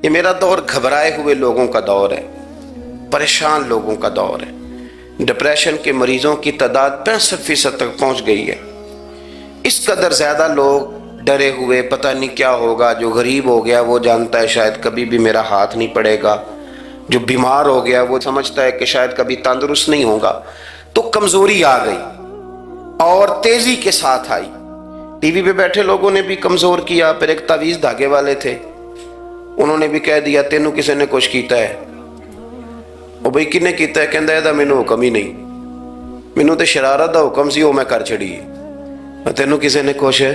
یہ میرا دور گھبرائے ہوئے لوگوں کا دور ہے، پریشان لوگوں کا دور ہے۔ ڈپریشن کے مریضوں کی تعداد 65% تک پہنچ گئی ہے۔ اس قدر زیادہ لوگ ڈرے ہوئے، پتہ نہیں کیا ہوگا۔ جو غریب ہو گیا وہ جانتا ہے شاید کبھی بھی میرا ہاتھ نہیں پڑے گا، جو بیمار ہو گیا وہ سمجھتا ہے کہ شاید کبھی تندرست نہیں ہوگا۔ تو کمزوری آ گئی اور تیزی کے ساتھ آئی۔ ٹی وی پہ بیٹھے لوگوں نے بھی کمزور کیا۔ پھر ایک تعویذ دھاگے والے تھے، انہوں نے بھی کہہ دیا تینوں کسی نے کچھ کیتا ہے۔ وہ بھئی کنے کیتا ہے؟ کہندا ہے مینوں حکم ہی نہیں، مینوں تے شرارت دا حکم سی وہ میں کر چھڑی، تینوں کسی نے کچھ ہے۔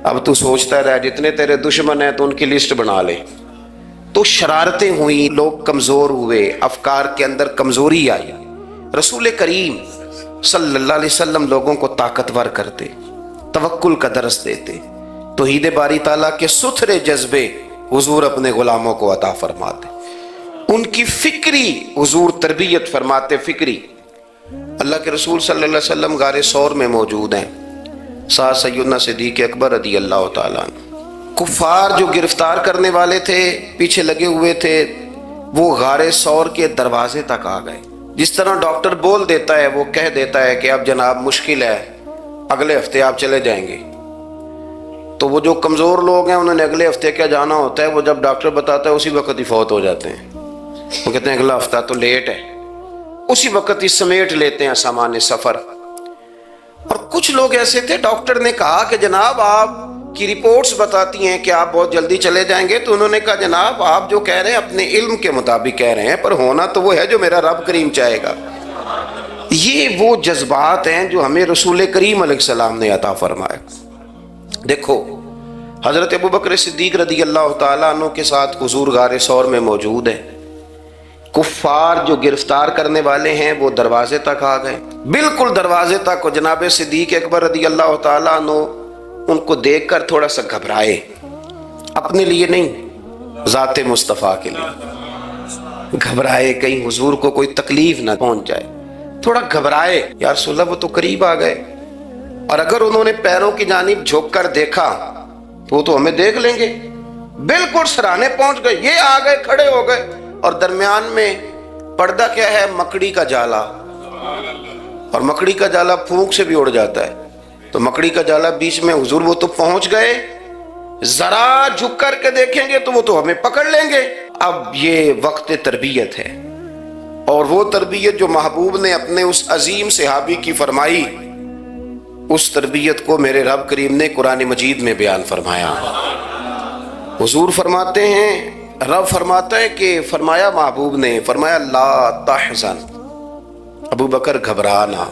اب تو سوچتا رہ، جتنے تیرے دشمن ہیں تو ان کی لسٹ بنا لے۔ تو شرارتیں ہوئیں، لوگ کمزور ہوئے، افکار کے اندر کمزوری آئی۔ رسول کریم صلی اللہ علیہ وسلم لوگوں کو طاقتور کرتے، توکل کا درس دیتے، توحید باری تعالیٰ کے ستھرے جذبے حضور اپنے غلاموں کو عطا فرماتے، ان کی فکری حضور تربیت فرماتے، فکری۔ اللہ کے رسول صلی اللہ علیہ وسلم غار ثور میں موجود ہیں، ساتھ سیدنا صدیق اکبر رضی اللہ تعالیٰ عنہ۔ کفار جو گرفتار کرنے والے تھے، پیچھے لگے ہوئے تھے، وہ غار ثور کے دروازے تک آ گئے۔ جس طرح ڈاکٹر بول دیتا ہے، وہ کہہ دیتا ہے کہ اب جناب مشکل ہے، اگلے ہفتے آپ چلے جائیں گے، تو وہ جو کمزور لوگ ہیں انہوں نے اگلے ہفتے کیا جانا ہوتا ہے، وہ جب ڈاکٹر بتاتا ہے اسی وقت ہی فوت ہو جاتے ہیں۔ وہ کہتے ہیں اگلا ہفتہ تو لیٹ ہے، اسی وقت ہی سمیٹ لیتے ہیں سامان سفر۔ اور کچھ لوگ ایسے تھے، ڈاکٹر نے کہا کہ جناب آپ کی رپورٹس بتاتی ہیں کہ آپ بہت جلدی چلے جائیں گے، تو انہوں نے کہا جناب آپ جو کہہ رہے ہیں اپنے علم کے مطابق کہہ رہے ہیں، پر ہونا تو وہ ہے جو میرا رب کریم چاہے گا۔ یہ وہ جذبات ہیں جو ہمیں رسول کریم علیہ السلام نے عطا فرمایا۔ دیکھو حضرت ابوبکر صدیق رضی اللہ تعالیٰ عنہ کے ساتھ حضور غار ثور میں موجود ہیں۔ کفار جو گرفتار کرنے والے ہیں وہ دروازے تک آ گئے، بالکل دروازے تک۔ جناب صدیق اکبر رضی اللہ تعالیٰ عنہ ان کو دیکھ کر تھوڑا سا گھبرائے، اپنے لیے نہیں، ذات مصطفیٰ کے لیے گھبرائے، کہیں حضور کو کوئی تکلیف نہ پہنچ جائے، تھوڑا گھبرائے۔ یا رسول اللہ وہ تو قریب آ گئے، اور اگر انہوں نے پیروں کی جانب جھک کر دیکھا تو وہ تو ہمیں دیکھ لیں گے۔ بالکل سرانے پہنچ گئے، یہ آ گئے، کھڑے ہو گئے، اور درمیان میں پردہ کیا ہے؟ مکڑی کا جالا، اور مکڑی کا جالا پھونک سے بھی اڑ جاتا ہے، تو مکڑی کا جالا بیچ میں۔ حضور وہ تو پہنچ گئے، ذرا جھک کر کے دیکھیں گے تو وہ تو ہمیں پکڑ لیں گے۔ اب یہ وقت تربیت ہے، اور وہ تربیت جو محبوب نے اپنے اس عظیم صحابی کی فرمائی، اس تربیت کو میرے رب کریم نے قرآن مجید میں بیان فرمایا۔ حضور فرماتے ہیں، رب فرماتا ہے کہ فرمایا محبوب نے، فرمایا لا تحزن، ابو بکر گھبرانا۔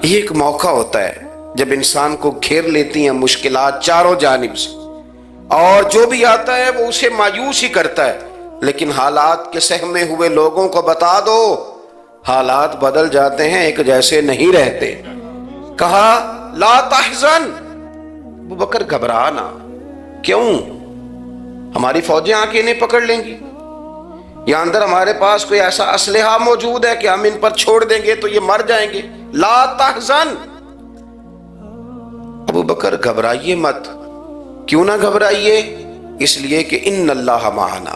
یہ ایک موقع ہوتا ہے جب انسان کو گھیر لیتی ہیں مشکلات چاروں جانب سے، اور جو بھی آتا ہے وہ اسے مایوس ہی کرتا ہے، لیکن حالات کے سہمے ہوئے لوگوں کو بتا دو حالات بدل جاتے ہیں، ایک جیسے نہیں رہتے۔ کہا لا تحزن، ابو بکر گھبرانا، کیوں؟ ہماری فوجیں آ کے انہیں پکڑ لیں گی، یا اندر ہمارے پاس کوئی ایسا اسلحہ موجود ہے کہ ہم ان پر چھوڑ دیں گے تو یہ مر جائیں گے۔ لا تحزن، ابو بکر گھبرائیے مت۔ کیوں نہ گھبرائیے؟ اس لیے کہ ان اللہ معنا،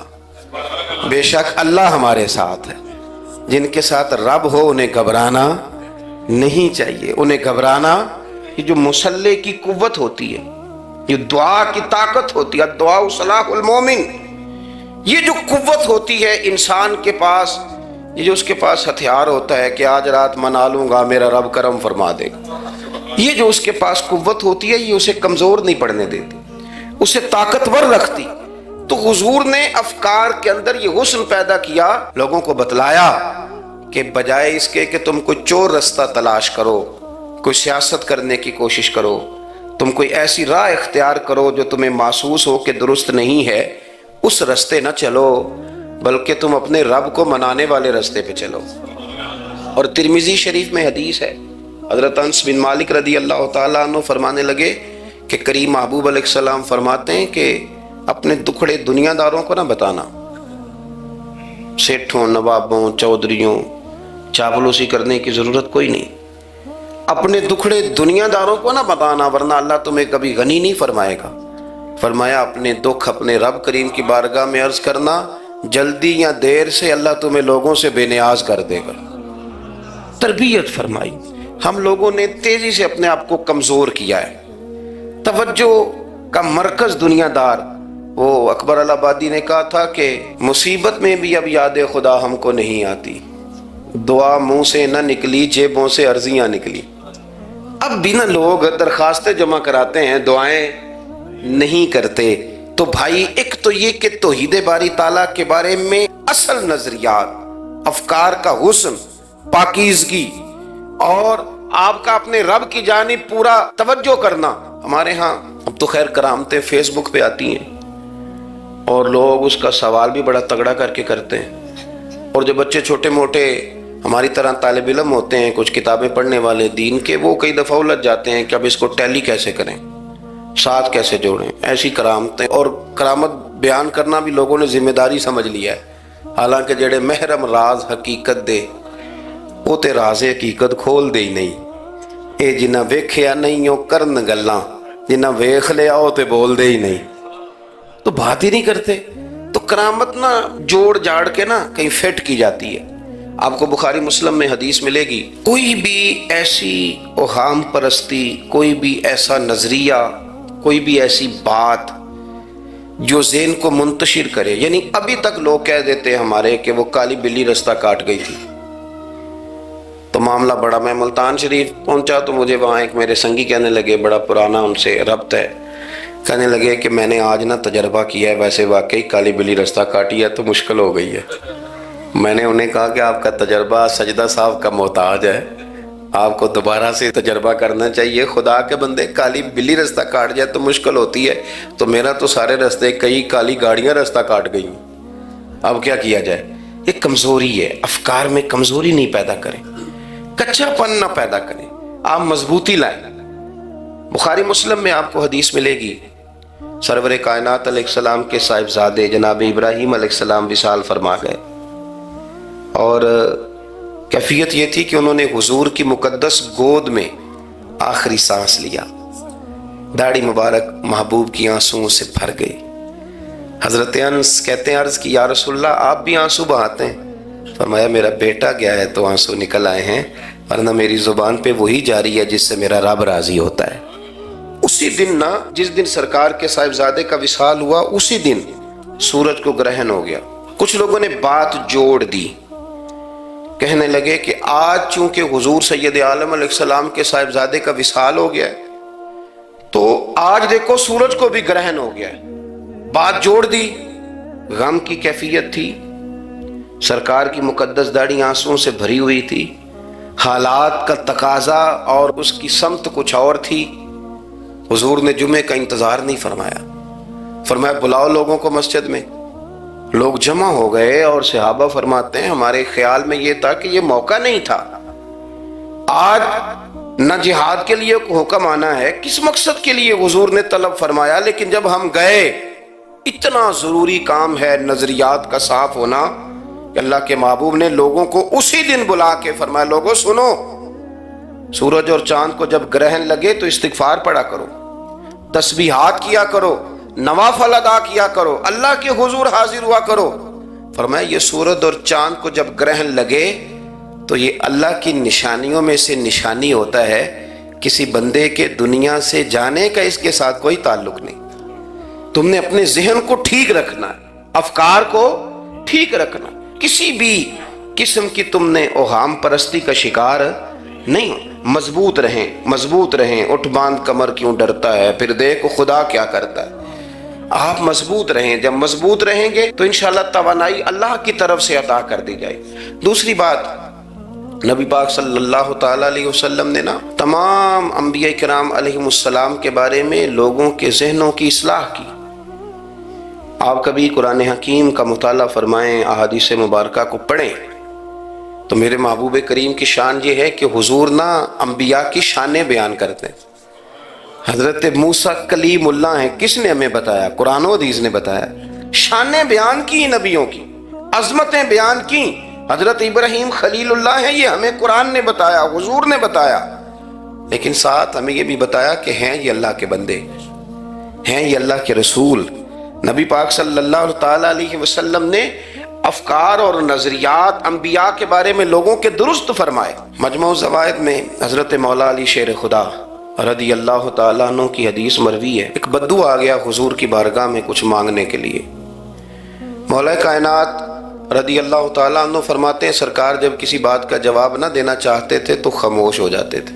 بے شک اللہ ہمارے ساتھ ہے۔ جن کے ساتھ رب ہو انہیں گھبرانا نہیں چاہیے۔ انہیں گھبرانا، یہ جو مسلح کی قوت ہوتی ہے، یہ دعا کی طاقت ہوتی ہے، دعا صلاح المومن، یہ جو قوت ہوتی ہے انسان کے پاس، یہ جو اس کے پاس ہتھیار ہوتا ہے کہ آج رات منا لوں گا میرا رب کرم فرما دے گا، یہ جو اس کے پاس قوت ہوتی ہے یہ اسے کمزور نہیں پڑنے دیتی، اسے طاقتور رکھتی۔ تو حضور نے افکار کے اندر یہ حسن پیدا کیا، لوگوں کو بتلایا کہ بجائے اس کے کہ تم کوئی چور رستہ تلاش کرو، کوئی سیاست کرنے کی کوشش کرو، تم کوئی ایسی راہ اختیار کرو جو تمہیں محسوس ہو کہ درست نہیں ہے، اس رستے نہ چلو، بلکہ تم اپنے رب کو منانے والے رستے پہ چلو۔ اور ترمذی شریف میں حدیث ہے، حضرت انس بن مالک رضی اللہ تعالیٰ عنہ فرمانے لگے کہ کریم محبوب علیہ السلام فرماتے ہیں کہ اپنے دکھڑے دنیا داروں کو نہ بتانا، سیٹھوں، نوابوں، چودھریوں، چاپلوسی کرنے کی ضرورت کوئی نہیں۔ اپنے دکھڑے دنیا داروں کو نہ بتانا، ورنہ اللہ تمہیں کبھی غنی نہیں فرمائے گا۔ فرمایا اپنے دکھ اپنے رب کریم کی بارگاہ میں عرض کرنا، جلدی یا دیر سے اللہ تمہیں لوگوں سے بے نیاز کر دے گا۔ تربیت فرمائی۔ ہم لوگوں نے تیزی سے اپنے آپ کو کمزور کیا ہے، توجہ کا مرکز دنیا دار۔ وہ اکبر الہآبادی نے کہا تھا کہ مصیبت میں بھی اب یاد خدا ہم کو نہیں آتی، دعا منہ سے نہ نکلی جیبوں سے عرضیاں نکلی۔ اب بھی نہ لوگ درخواستیں جمع کراتے ہیں، دعائیں نہیں کرتے۔ تو بھائی ایک تو یہ کہ توحید باری تعالیٰ کے بارے میں اصل نظریات، افکار کا حسن، پاکیزگی اور آپ کا اپنے رب کی جانب پورا توجہ کرنا۔ ہمارے ہاں اب تو خیر کرامتیں فیس بک پہ آتی ہیں اور لوگ اس کا سوال بھی بڑا تگڑا کر کے کرتے ہیں، اور جو بچے چھوٹے موٹے ہماری طرح طالب علم ہوتے ہیں، کچھ کتابیں پڑھنے والے دین کے، وہ کئی دفعہ الجھ جاتے ہیں کہ اب اس کو ٹیلی کیسے کریں، ساتھ کیسے جوڑیں۔ ایسی کرامتیں اور کرامت بیان کرنا بھی لوگوں نے ذمہ داری سمجھ لیا ہے، حالانکہ جڑے محرم راز حقیقت دے وہ تے راز حقیقت کھول دے ہی نہیں۔ اے جنہ ویکھیا نہیں ہو کرن گلاں، جنہ ویکھ لیا ہو تے بول دے ہی نہیں، تو بات ہی نہیں کرتے۔ تو کرامت نا جوڑ جاڑ کے نا کہیں فٹ کی جاتی ہے۔ آپ کو بخاری مسلم میں حدیث ملے گی، کوئی بھی ایسی اوہام پرستی، کوئی بھی ایسا نظریہ، کوئی بھی ایسی بات جو ذہن کو منتشر کرے، یعنی ابھی تک لوگ کہہ دیتے ہیں ہمارے کہ وہ کالی بلی رستہ کاٹ گئی تھی، تو معاملہ بڑا، میں ملتان شریف پہنچا تو مجھے وہاں ایک میرے سنگی کہنے لگے، بڑا پرانا ان سے ربط ہے، کہنے لگے کہ میں نے آج نا تجربہ کیا ہے، ویسے واقعی کالی بلی رستہ کاٹی ہے تو مشکل ہو گئی ہے۔ میں نے انہیں کہا کہ آپ کا تجربہ سجدہ صاحب کا محتاج ہے، آپ کو دوبارہ سے تجربہ کرنا چاہیے۔ خدا کے بندے، کالی بلی رستہ کاٹ جائے تو مشکل ہوتی ہے، تو میرا تو سارے رستے، کئی کالی گاڑیاں رستہ کاٹ گئی، اب کیا کیا جائے؟ یہ کمزوری ہے، افکار میں کمزوری نہیں پیدا کریں، کچا پن نہ پیدا کریں، آپ مضبوطی لائیں۔ بخاری مسلم میں آپ کو حدیث ملے گی، سرور کائنات علیہ السلام کے صاحبزادے جناب ابراہیم علیہ السلام وصال فرما گئے، اور کیفیت یہ تھی کہ انہوں نے حضور کی مقدس گود میں آخری سانس لیا، داڑھی مبارک محبوب کی آنسوؤں سے بھر گئی۔ حضرت انس کہتے ہیں عرض کی یا رسول اللہ آپ بھی آنسو بہاتے ہیں؟ فرمایا میرا بیٹا گیا ہے تو آنسو نکل آئے ہیں، ورنہ میری زبان پہ وہی جاری ہے جس سے میرا رب راضی ہوتا ہے۔ اسی دن نا، جس دن سرکار کے صاحبزادے کا وصال ہوا، اسی دن سورج کو گرہن ہو گیا۔ کچھ لوگوں نے بات جوڑ دی، کہنے لگے کہ آج چونکہ حضور سید عالم علیہ السلام کے صاحبزادے کا وصال ہو گیا ہے تو آج دیکھو سورج کو بھی گرہن ہو گیا ہے۔ بات جوڑ دی، غم کی کیفیت تھی، سرکار کی مقدس داڑھی آنسوؤں سے بھری ہوئی تھی، حالات کا تقاضا اور اس کی سمت کچھ اور تھی۔ حضور نے جمعے کا انتظار نہیں فرمایا، فرمایا بلاؤ لوگوں کو مسجد میں۔ لوگ جمع ہو گئے اور صحابہ فرماتے ہیں ہمارے خیال میں یہ تھا کہ یہ موقع نہیں تھا، آج نہ جہاد کے لیے حکم آنا ہے، کس مقصد کے لیے حضور نے طلب فرمایا، لیکن جب ہم گئے اتنا ضروری کام ہے نظریات کا صاف ہونا کہ اللہ کے محبوب نے لوگوں کو اسی دن بلا کے فرمایا لوگوں سنو، سورج اور چاند کو جب گرہن لگے تو استغفار پڑھا کرو، تسبیحات کیا کرو، نوافل ادا کیا کرو، اللہ کے حضور حاضر ہوا کرو۔ فرمایا یہ سورج اور چاند کو جب گرہن لگے تو یہ اللہ کی نشانیوں میں سے نشانی ہوتا ہے، کسی بندے کے دنیا سے جانے کا اس کے ساتھ کوئی تعلق نہیں۔ تم نے اپنے ذہن کو ٹھیک رکھنا، افکار کو ٹھیک رکھنا، کسی بھی قسم کی تم نے اوہام پرستی کا شکار نہیں ہو، مضبوط رہیں، مضبوط رہیں، اٹھ باندھ کمر کیوں ڈرتا ہے، پھر دیکھو خدا کیا کرتا ہے۔ آپ مضبوط رہیں، جب مضبوط رہیں گے تو انشاءاللہ توانائی اللہ کی طرف سے عطا کر دی جائے۔ دوسری بات، نبی پاک صلی اللہ تعالیٰ علیہ وسلم نے نا تمام انبیاء کرام علیہ السلام کے بارے میں لوگوں کے ذہنوں کی اصلاح کی۔ آپ کبھی قرآن حکیم کا مطالعہ فرمائیں، احادیث مبارکہ کو پڑھیں تو میرے محبوب کریم کی شان یہ ہے کہ حضور نا انبیاء کی شانیں بیان کرتے ہیں۔ حضرت موسیٰ کلیم اللہ ہیں، کس نے ہمیں بتایا؟ قرآن و حدیث نے بتایا۔ شانیں بیان کی نبیوں کی، عظمتیں بیان کی۔ حضرت ابراہیم خلیل اللہ ہیں، یہ ہمیں قرآن نے بتایا، حضور نے بتایا، لیکن ساتھ ہمیں یہ بھی بتایا کہ ہیں یہ اللہ کے بندے ہیں یہ اللہ کے رسول۔ نبی پاک صلی اللہ تعالیٰ علیہ وسلم نے افکار اور نظریات انبیاء کے بارے میں لوگوں کے درست فرمائے۔ مجموع الزوائد میں حضرت مولا علی شیر خدا رضی اللہ تعالیٰ عنہ کی حدیث مروی ہے، ایک بدو آ گیا حضور کی بارگاہ میں کچھ مانگنے کے لیے۔ مولا کائنات رضی اللہ تعالیٰ عنہ فرماتے ہیں سرکار جب کسی بات کا جواب نہ دینا چاہتے تھے تو خاموش ہو جاتے تھے،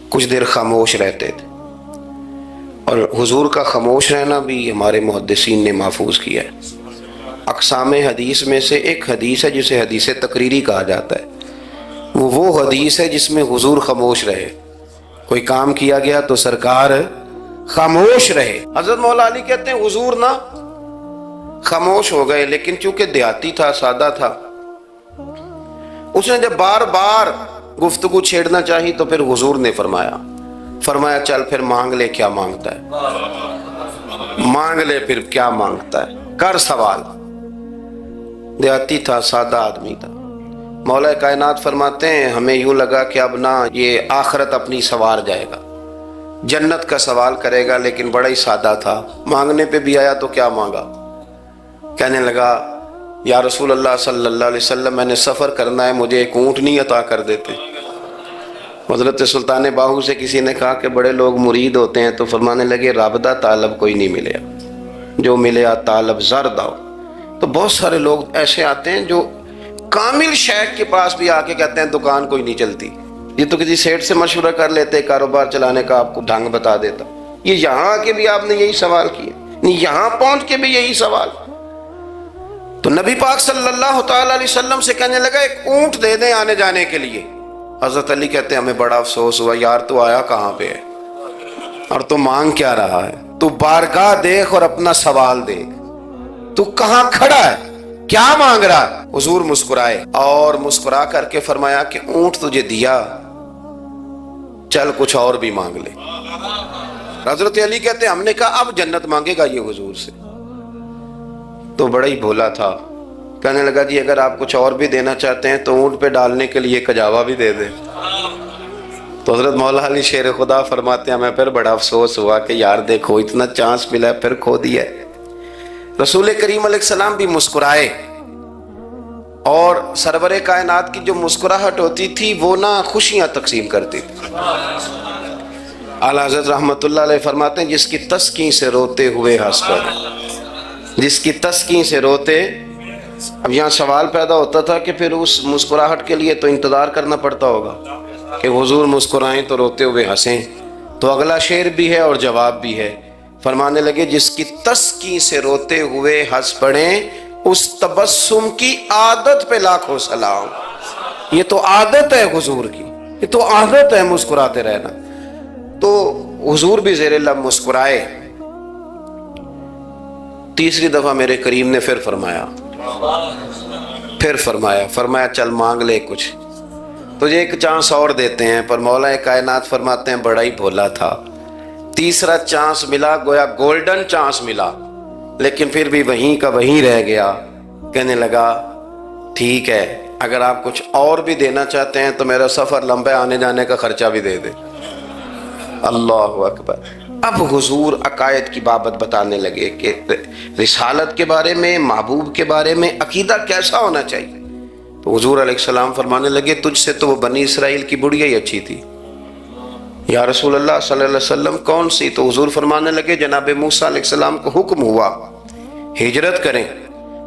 کچھ دیر خاموش رہتے تھے، اور حضور کا خاموش رہنا بھی ہمارے محدثین نے محفوظ کیا ہے۔ اقسام حدیث میں سے ایک حدیث ہے جسے حدیث تقریری کہا جاتا ہے، وہ حدیث ہے جس میں حضور خاموش رہے، کوئی کام کیا گیا تو سرکار خاموش رہے۔ حضرت مولا علی کہتے ہیں حضور نہ خاموش ہو گئے، لیکن چونکہ دیہاتی تھا، سادہ تھا، اس نے جب بار بار گفتگو چھیڑنا چاہی تو پھر حضور نے فرمایا چل پھر مانگ لے کیا مانگتا ہے، مانگ لے پھر کیا مانگتا ہے، کر سوال۔ دیہاتی تھا، سادہ آدمی تھا۔ مولا کائنات فرماتے ہیں ہمیں یوں لگا کہ اب نہ یہ آخرت اپنی سوار جائے گا، جنت کا سوال کرے گا، لیکن بڑا ہی سادہ تھا۔ مانگنے پہ بھی آیا تو کیا مانگا، کہنے لگا یا رسول اللہ صلی اللہ علیہ وسلم میں نے سفر کرنا ہے، مجھے ایک اونٹنی عطا کر دیتے۔ حضرت سلطان باہو سے کسی نے کہا کہ بڑے لوگ مرید ہوتے ہیں، تو فرمانے لگے رابطہ طالب کوئی نہیں ملے، جو ملے طالب زرد آؤ۔ تو بہت سارے لوگ ایسے آتے ہیں جو کامل شیخ کے پاس بھی آ کے کہتے ہیں دکان کوئی نہیں چلتی، یہ تو کسی سیٹ سے مشورہ کر لیتے، کاروبار چلانے کا آپ کو ڈھنگ بتا دیتا۔ یہ یہاں آ کے بھی آپ نے یہی سوال کیا، یہاں پہنچ کے بھی یہی سوال۔ تو نبی پاک صلی اللہ تعالیٰ علیہ وسلم سے کہنے لگا ایک اونٹ دے دیں آنے جانے کے لیے۔ حضرت علی کہتے ہیں ہمیں بڑا افسوس ہوا، یار تو آیا کہاں پہ ہے اور تو مانگ کیا رہا ہے، تو بارگاہ دیکھ اور اپنا سوال دیکھ، تو کہاں کھڑا ہے، کیا مانگ رہا ہے۔ حضور مسکرائے اور مسکرا کر کے فرمایا کہ اونٹ تجھے دیا، چل کچھ اور بھی مانگ لے۔ حضرت علی کہتے ہیں ہم نے کہا اب جنت مانگے گا یہ حضور سے، تو بڑا ہی بھولا تھا، کہنے لگا جی اگر آپ کچھ اور بھی دینا چاہتے ہیں تو اونٹ پہ ڈالنے کے لیے کجاوا بھی دے دیں۔ تو حضرت مولا علی شیر خدا فرماتے ہیں ہمیں پھر بڑا افسوس ہوا کہ یار دیکھو اتنا چانس ملا ہے پھر کھو دیا ہے۔ رسول کریم علیہ السلام بھی مسکرائے، اور سرور کائنات کی جو مسکراہٹ ہوتی تھی وہ نہ خوشیاں تقسیم کرتی تھی۔ اعلیٰ حضرت رحمت اللہ علیہ فرماتے ہیں جس کی تسکین سے روتے ہوئے ہنس پڑے، جس کی تسکین سے روتے۔ اب یہاں سوال پیدا ہوتا تھا کہ پھر اس مسکراہٹ کے لیے تو انتظار کرنا پڑتا ہوگا کہ حضور مسکرائیں تو روتے ہوئے ہنسیں، تو اگلا شعر بھی ہے اور جواب بھی ہے۔ فرمانے لگے جس کی تسکین سے روتے ہوئے ہنس پڑیں اس تبسم کی عادت پہ لاکھوں سلام۔ یہ تو عادت ہے حضور کی، یہ تو عادت ہے مسکراتے رہنا۔ تو حضور بھی زیر لب مسکرائے۔ تیسری دفعہ میرے کریم نے پھر فرمایا چل مانگ لے کچھ، تجھے ایک چانس اور دیتے ہیں۔ پر مولا کائنات فرماتے ہیں بڑا ہی بھولا تھا، تیسرا چانس ملا، گویا گولڈن چانس ملا، لیکن پھر بھی وہیں کا وہیں رہ گیا۔ کہنے لگا ٹھیک ہے اگر آپ کچھ اور بھی دینا چاہتے ہیں تو میرا سفر لمبا آنے جانے کا خرچہ بھی دے دے۔ اللہ اکبر۔ اب حضور عقائد کی بابت بتانے لگے کہ رسالت کے بارے میں، محبوب کے بارے میں عقیدہ کیسا ہونا چاہیے۔ تو حضور علیہ السلام فرمانے لگے تجھ سے تو وہ بنی اسرائیل کی بڑھیا ہی اچھی تھی۔ یا رسول اللہ صلی اللہ علیہ وسلم کون سی؟ تو حضور فرمانے لگے جناب موسیٰ علیہ السلام کو حکم ہوا ہجرت کریں،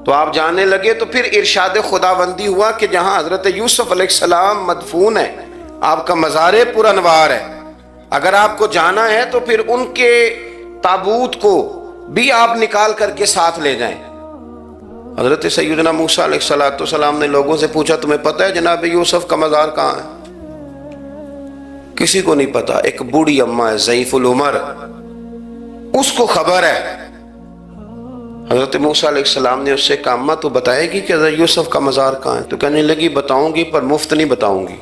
تو آپ جانے لگے، تو پھر ارشاد خداوندی ہوا کہ جہاں حضرت یوسف علیہ السلام مدفون ہے، آپ کا مزار پر انوار ہے، اگر آپ کو جانا ہے تو پھر ان کے تابوت کو بھی آپ نکال کر کے ساتھ لے جائیں۔ حضرت سیدنا موسیٰ علیہ السلام نے لوگوں سے پوچھا تمہیں پتہ ہے جناب یوسف کا مزار کہاں ہے؟ کسی کو نہیں پتا، ایک بوڑھی اماں ہے ضعیف العمر، اس کو خبر ہے۔ حضرت موسیٰ علیہ السلام نے اس سے کہا اماں تو بتائے گی کہ حضرت یوسف کا مزار کہاں ہے؟ تو کہنے لگی بتاؤں گی پر مفت نہیں بتاؤں گی۔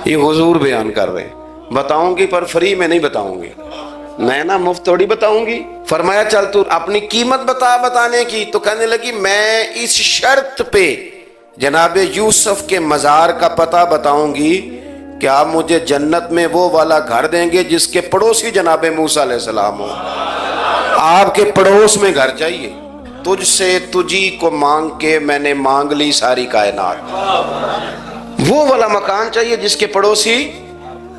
یہ حضور بیان کر رہے ہیں، بتاؤں گی پر فری میں نہیں بتاؤں گی، میں نا مفت تھوڑی بتاؤں گی۔ فرمایا چل تو اپنی قیمت بتا بتانے کی، تو کہنے لگی میں اس شرط پہ جناب یوسف کے مزار کا پتہ بتاؤں گی کہ آپ مجھے جنت میں وہ والا گھر دیں گے جس کے پڑوسی جناب موسیٰ علیہ السلام ہو. آپ کے پڑوس میں گھر چاہیے. تجھ سے تجھی کو مانگ کے میں نے مانگ لی ساری کائنات. وہ والا مکان چاہیے جس کے پڑوسی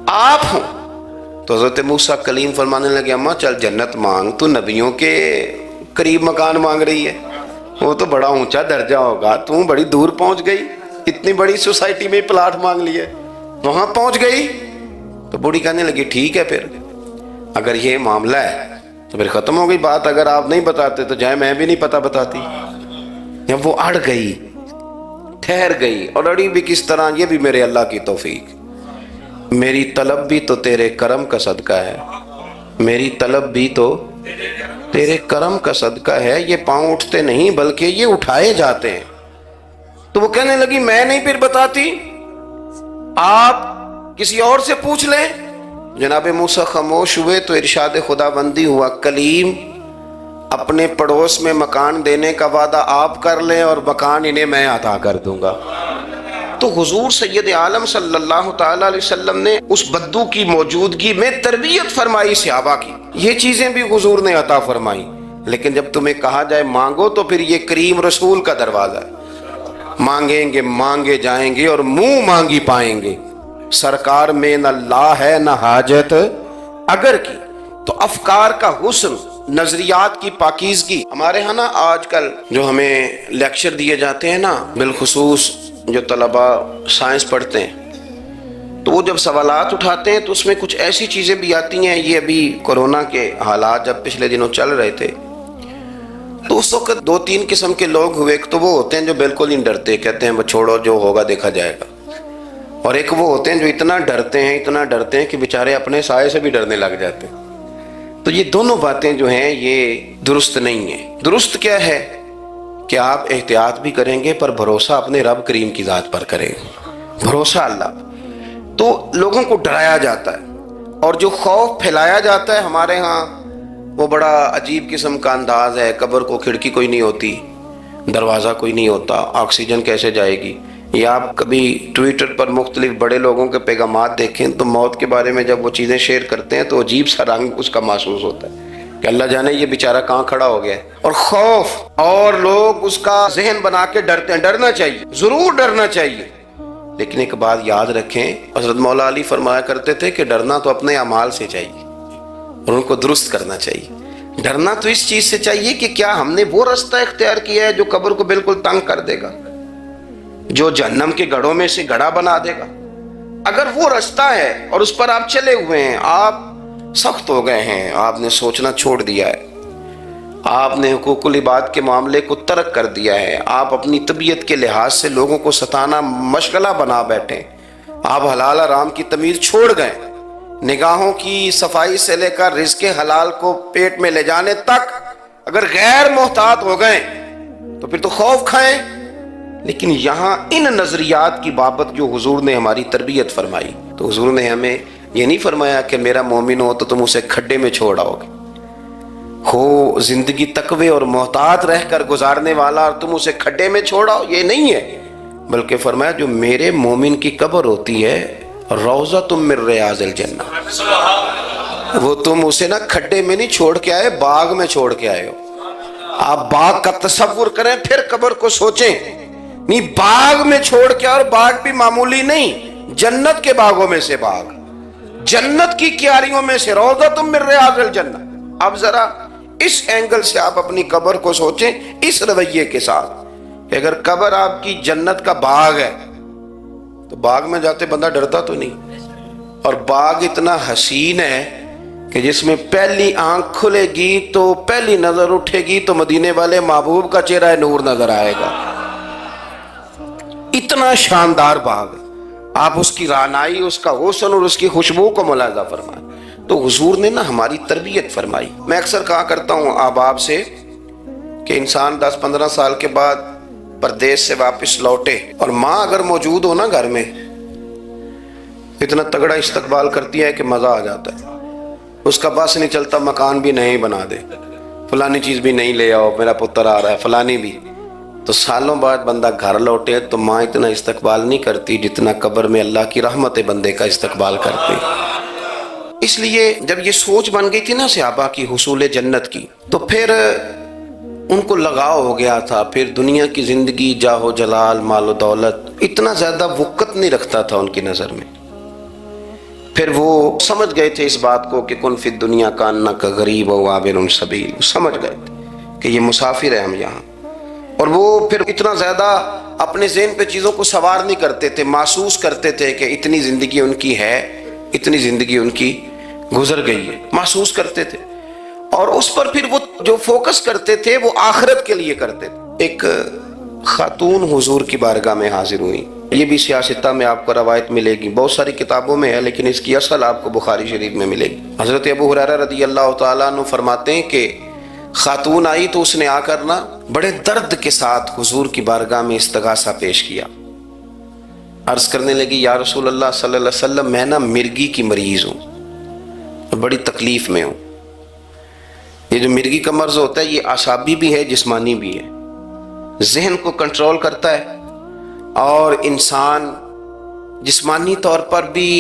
آپ ہوں. تو حضرت موسیٰ کلیم فرمانے لگے اماں چل جنت مانگ, تو نبیوں کے قریب مکان مانگ رہی ہے, وہ تو بڑا اونچا درجہ ہوگا, تو بڑی دور پہنچ گئی, اتنی بڑی سوسائٹی میں پلاٹ مانگ لیے, وہاں پہنچ گئی. تو بوڑھی کہنے لگی ٹھیک ہے پھر اگر یہ معاملہ ہے تو پھر ختم ہو گئی بات. اگر آپ نہیں بتاتے تو جائے میں بھی نہیں پتہ بتاتی. جب وہ اڑ گئی, ٹھہر گئی, اور اڑی بھی کس طرح, یہ بھی میرے اللہ کی توفیق. میری طلب بھی تو تیرے کرم کا صدقہ ہے, میری طلب بھی تو تیرے کرم کا صدقہ ہے. یہ پاؤں اٹھتے نہیں بلکہ یہ اٹھائے جاتے ہیں. تو وہ کہنے لگی میں نہیں پھر بتاتی, آپ کسی اور سے پوچھ لیں. جناب موسیٰ خاموش ہوئے تو ارشاد خدا بندی ہوا, کلیم اپنے پڑوس میں مکان دینے کا وعدہ آپ کر لیں اور مکان انہیں میں عطا کر دوں گا. تو حضور سید عالم صلی اللہ تعالی علیہ وسلم نے اس بدو کی موجودگی میں تربیت فرمائی صحابہ کی. یہ چیزیں بھی حضور نے عطا فرمائی. لیکن جب تمہیں کہا جائے مانگو تو پھر یہ کریم رسول کا دروازہ ہے. مانگیں گے مانگے جائیں گے اور منہ مانگی پائیں گے. سرکار میں نہ لا ہے نہ حاجت اگر کی. تو افکار کا حسن, نظریات کی پاکیزگی. ہمارے ہاں نا آج کل جو ہمیں لیکچر دیے جاتے ہیں نا, بالخصوص جو طلباء سائنس پڑھتے ہیں, تو وہ جب سوالات اٹھاتے ہیں تو اس میں کچھ ایسی چیزیں بھی آتی ہیں. یہ ابھی کورونا کے حالات جب پچھلے دنوں چل رہے تھے تو اس وقت 2-3 قسم کے لوگ ہوئے. ایک تو وہ ہوتے ہیں جو بالکل نہیں ڈرتے, کہتے ہیں بس چھوڑو جو ہوگا دیکھا جائے گا. اور ایک وہ ہوتے ہیں جو اتنا ڈرتے ہیں کہ بیچارے اپنے سائے سے بھی ڈرنے لگ جاتے ہیں. تو یہ دونوں باتیں جو ہیں یہ درست نہیں ہیں. درست کیا ہے کہ آپ احتیاط بھی کریں گے پر بھروسہ اپنے رب کریم کی ذات پر کریں, بھروسہ اللہ. تو لوگوں کو ڈرایا جاتا ہے اور جو خوف پھیلایا جاتا ہے ہمارے ہاں وہ بڑا عجیب قسم کا انداز ہے. قبر کو کھڑکی کوئی نہیں ہوتی, دروازہ کوئی نہیں ہوتا, آکسیجن کیسے جائے گی. یا آپ کبھی ٹویٹر پر مختلف بڑے لوگوں کے پیغامات دیکھیں تو موت کے بارے میں جب وہ چیزیں شیئر کرتے ہیں تو عجیب سا رنگ اس کا محسوس ہوتا ہے کہ اللہ جانے یہ بیچارہ کہاں کھڑا ہو گیا ہے. اور خوف, اور لوگ اس کا ذہن بنا کے ڈرتے ہیں. ڈرنا چاہیے, ضرور ڈرنا چاہیے, لیکن ایک بات یاد رکھیں, حضرت مولا علی فرمایا کرتے تھے کہ ڈرنا تو اپنے اعمال سے چاہیے اور ان کو درست کرنا چاہیے. ڈرنا تو اس چیز سے چاہیے کہ کیا ہم نے وہ رستہ اختیار کیا ہے جو قبر کو بالکل تنگ کر دے گا, جو جہنم کے گڑھوں میں سے گڑھا بنا دے گا. اگر وہ رستہ ہے اور اس پر آپ چلے ہوئے ہیں, آپ سخت ہو گئے ہیں, آپ نے سوچنا چھوڑ دیا ہے, آپ نے حقوق العباد کے معاملے کو ترک کر دیا ہے, آپ اپنی طبیعت کے لحاظ سے لوگوں کو ستانا مشغلہ بنا بیٹھے, آپ حلال حرام کی تمیز چھوڑ گئے, نگاہوں کی صفائی سے لے کر رزق حلال کو پیٹ میں لے جانے تک اگر غیر محتاط ہو گئے تو پھر تو خوف کھائیں. لیکن یہاں ان نظریات کی بابت جو حضور نے ہماری تربیت فرمائی, تو حضور نے ہمیں یہ نہیں فرمایا کہ میرا مومن ہو تو تم اسے کھڈے میں چھوڑ آؤ گے, ہو زندگی تقوی اور محتاط رہ کر گزارنے والا اور تم اسے کھڈے میں چھوڑ آؤ, یہ نہیں ہے. بلکہ فرمایا جو میرے مومن کی قبر ہوتی ہے روضہ تم من ریاض الجنہ, وہ تم اسے نا کھڈے میں نہیں چھوڑ کے آئے, باغ میں چھوڑ کے آئے ہو. آپ باغ کا تصور کریں پھر قبر کو سوچیں. نہیں, باغ میں چھوڑ کے, اور باغ بھی معمولی نہیں, جنت کے باغوں میں سے باغ, جنت کی کیاریوں میں سے روضہ تم من ریاض الجنہ. اب ذرا اس اینگل سے آپ اپنی قبر کو سوچیں, اس رویے کے ساتھ کہ اگر قبر آپ کی جنت کا باغ ہے تو باغ میں جاتے بندہ ڈرتا تو نہیں, اور باغ اتنا حسین ہے کہ جس میں پہلی آنکھ کھلے گی تو پہلی نظر اٹھے گی تو مدینے والے محبوب کا چہرہ نور نظر آئے گا. اتنا شاندار باغ, آپ اس کی رعنائی, اس کا حسن اور اس کی خوشبو کو ملاحظہ فرمائیں. تو حضور نے نا ہماری تربیت فرمائی. میں اکثر کہا کرتا ہوں احباب سے کہ انسان 10-15 سال کے بعد پردیس سے واپس لوٹے اور ماں اگر موجود ہو نا گھر میں, اتنا تگڑا استقبال کرتی ہے کہ مزہ آ جاتا ہے. اس کا بس نہیں چلتا, مکان بھی نہیں بنا دے, فلانی چیز بھی نہیں لے آؤ, میرا پتر آ رہا ہے, فلانی بھی. تو سالوں بعد بندہ گھر لوٹے تو ماں اتنا استقبال نہیں کرتی جتنا قبر میں اللہ کی رحمت بندے کا استقبال کرتی۔ اس لیے جب یہ سوچ بن گئی تھی نا صحابہ کی حصول جنت کی، تو پھر ان کو لگاؤ ہو گیا تھا، پھر دنیا کی زندگی، جاہ و جلال، مال و دولت اتنا زیادہ وقت نہیں رکھتا تھا ان کی نظر میں۔ پھر وہ سمجھ گئے تھے اس بات کو کہ کن فی الدنیا کانک غریب و عابر سبیل، سمجھ گئے تھے کہ یہ مسافر ہیں ہم یہاں، اور وہ پھر اتنا زیادہ اپنے ذہن پہ چیزوں کو سوار نہیں کرتے تھے، محسوس کرتے تھے کہ اتنی زندگی ان کی ہے، اتنی زندگی ان کی گزر گئی ہے، محسوس کرتے تھے، اور اس پر پھر وہ جو فوکس کرتے تھے وہ آخرت کے لیے کرتے تھے۔ ایک خاتون حضور کی بارگاہ میں حاضر ہوئی، یہ بھی سیاستہ میں آپ کو روایت ملے گی، بہت ساری کتابوں میں ہے لیکن اس کی اصل آپ کو بخاری شریف میں ملے گی۔ حضرت ابو ہریرہ رضی اللہ تعالیٰ عنہ فرماتے ہیں کہ خاتون آئی تو اس نے آ کر نا بڑے درد کے ساتھ حضور کی بارگاہ میں استغاثہ پیش کیا، عرض کرنے لگی یا رسول اللہ صلی اللہ علیہ وسلم، میں نا مرگی کی مریض ہوں، بڑی تکلیف میں ہوں۔ یہ جو مرگی کا مرض ہوتا ہے یہ اعصابی بھی ہے، جسمانی بھی ہے، ذہن کو کنٹرول کرتا ہے، اور انسان جسمانی طور پر بھی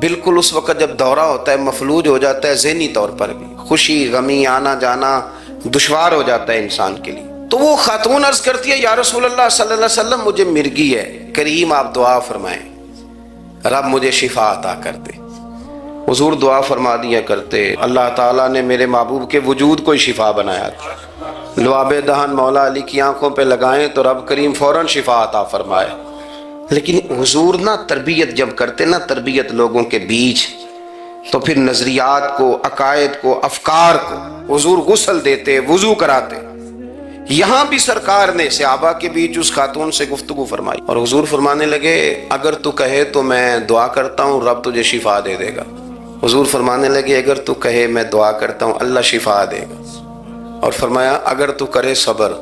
بالکل اس وقت جب دورہ ہوتا ہے مفلوج ہو جاتا ہے، ذہنی طور پر بھی خوشی غمی آنا جانا دشوار ہو جاتا ہے انسان کے لیے۔ تو وہ خاتون عرض کرتی ہے یا رسول اللہ صلی اللہ علیہ وسلم، مجھے مرگی ہے، کریم آپ دعا فرمائیں رب مجھے شفا عطا کر دے۔ حضور دعا فرما دیا کرتے، اللہ تعالیٰ نے میرے محبوب کے وجود کو شفا بنایا تھا، لعاب دہن مولا علی کی آنکھوں پہ لگائیں تو رب کریم فوراً شفا عطا فرمائے۔ لیکن حضور نا تربیت جب کرتے نا، تربیت لوگوں کے بیچ، تو پھر نظریات کو، عقائد کو، افکار کو حضور غسل دیتے، وضو کراتے۔ یہاں بھی سرکار نے صحابہ کے بیچ اس خاتون سے گفتگو فرمائی، اور حضور فرمانے لگے اگر تو کہے تو میں دعا کرتا ہوں رب تجھے شفا دے دے گا۔ حضور فرمانے لگے اگر تو کہے میں دعا کرتا ہوں اللہ شفا دے گا، اور فرمایا اگر تو کرے صبر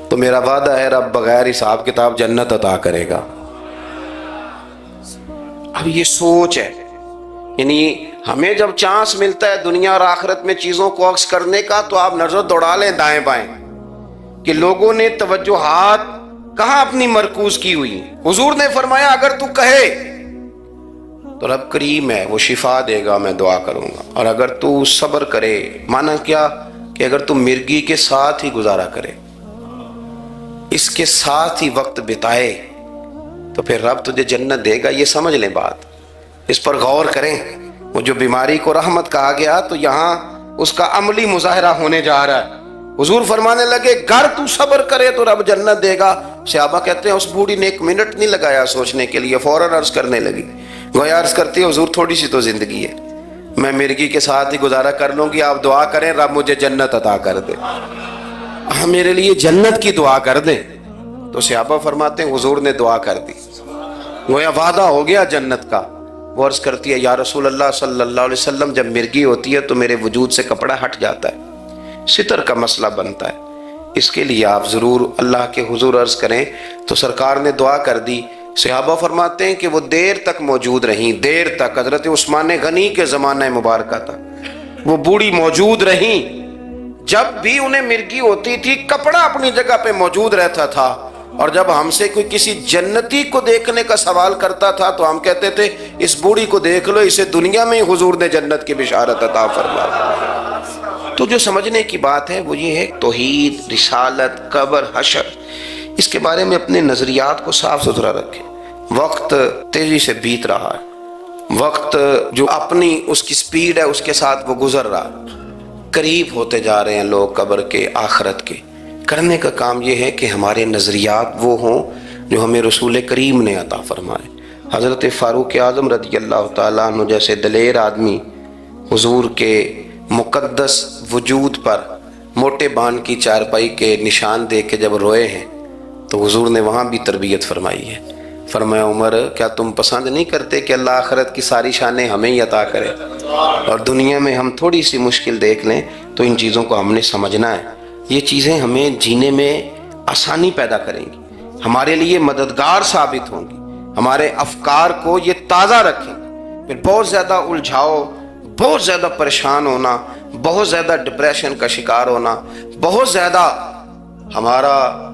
تو میرا وعدہ ہے رب بغیر حساب کتاب جنت عطا کرے گا۔ اب یہ سوچ ہے، یعنی ہمیں جب چانس ملتا ہے دنیا اور آخرت میں چیزوں کو عکس کرنے کا تو آپ نظر دوڑا لیں دائیں بائیں کہ لوگوں نے توجہات کہاں اپنی مرکوز کی ہوئی۔ حضور نے فرمایا اگر تو کہے تو رب کریم ہے، وہ شفا دے گا، میں دعا کروں گا، اور اگر تو صبر کرے، مانا کیا کہ اگر تو مرگی کے ساتھ ہی گزارا کرے، اس کے ساتھ ہی وقت بتائے تو پھر رب تجھے جنت دے گا۔ یہ سمجھ لیں بات، اس پر غور کریں۔ وہ جو بیماری کو رحمت کہا گیا تو یہاں اس کا عملی مظاہرہ ہونے جا رہا ہے۔ حضور فرمانے لگے گر تو صبر کرے تو رب جنت دے گا۔ صحابہ کہتے ہیں اس بوڑھی نے ایک منٹ نہیں لگایا سوچنے کے لیے، فوراً عرض کرنے لگی، گویا عرض کرتی ہے حضور تھوڑی سی تو زندگی ہے، میں مرگی کے ساتھ ہی گزارا کر لوں گی، آپ دعا کریں رب مجھے جنت عطا کر دے، میرے لیے جنت کی دعا کر دیں۔ تو صحابہ فرماتے ہیں حضور نے دعا کر دی، گویا وعدہ ہو گیا جنت کا۔ وہ عرض کرتی ہے یا رسول اللہ صلی اللہ علیہ وسلم، جب مرگی ہوتی ہے تو میرے وجود سے کپڑا ہٹ جاتا ہے، ستر کا مسئلہ بنتا ہے، اس کے لیے آپ ضرور اللہ کے حضور عرض کریں۔ تو سرکار نے دعا کر دی۔ صحابہ فرماتے ہیں کہ وہ دیر تک موجود رہیں، دیر تک، حضرت عثمان غنی کے زمانہ مبارکہ تھا وہ بوڑھی موجود رہیں۔ جب بھی انہیں مرگی ہوتی تھی کپڑا اپنی جگہ پہ موجود رہتا تھا، اور جب ہم سے کوئی کسی جنتی کو دیکھنے کا سوال کرتا تھا تو ہم کہتے تھے اس بوڑھی کو دیکھ لو، اسے دنیا میں ہی حضور نے جنت کی بشارت عطا فرما۔ تو جو سمجھنے کی بات ہے وہ یہ ہے توحید، رسالت، قبر، حشر، اس کے بارے میں اپنے نظریات کو صاف ستھرا رکھیں۔ وقت تیزی سے بیت رہا ہے، وقت جو اپنی اس کی سپیڈ ہے اس کے ساتھ وہ گزر رہا، قریب ہوتے جا رہے ہیں لوگ قبر کے، آخرت کے۔ کرنے کا کام یہ ہے کہ ہمارے نظریات وہ ہوں جو ہمیں رسول کریم نے عطا فرمائے۔ حضرت فاروق اعظم رضی اللہ تعالیٰ عنہ جیسے دلیر آدمی حضور کے مقدس وجود پر موٹے بان کی چارپائی کے نشان دیکھ کے جب روئے ہیں تو حضور نے وہاں بھی تربیت فرمائی ہے۔ فرمایا عمر کیا تم پسند نہیں کرتے کہ اللہ آخرت کی ساری شانیں ہمیں ہی عطا کرے، اور دنیا میں ہم تھوڑی سی مشکل دیکھ لیں تو ان چیزوں کو ہم نے سمجھنا ہے، یہ چیزیں ہمیں جینے میں آسانی پیدا کریں گی، ہمارے لیے مددگار ثابت ہوں گی، ہمارے افکار کو یہ تازہ رکھیں گے۔ پھر بہت زیادہ الجھاؤ، بہت زیادہ پریشان ہونا، بہت زیادہ ڈپریشن کا شکار ہونا، بہت زیادہ ہمارا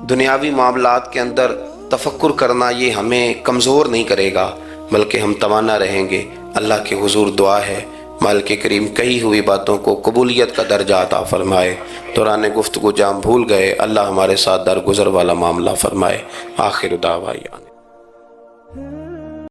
دنیاوی معاملات کے اندر تفکر کرنا یہ ہمیں کمزور نہیں کرے گا، بلکہ ہم توانا رہیں گے۔ اللہ کے حضور دعا ہے مالک کریم کہی ہوئی باتوں کو قبولیت کا درجہ عطا فرمائے۔ دوران گفتگو جام بھول گئے، اللہ ہمارے ساتھ درگزر والا معاملہ فرمائے۔ آخر دعوانا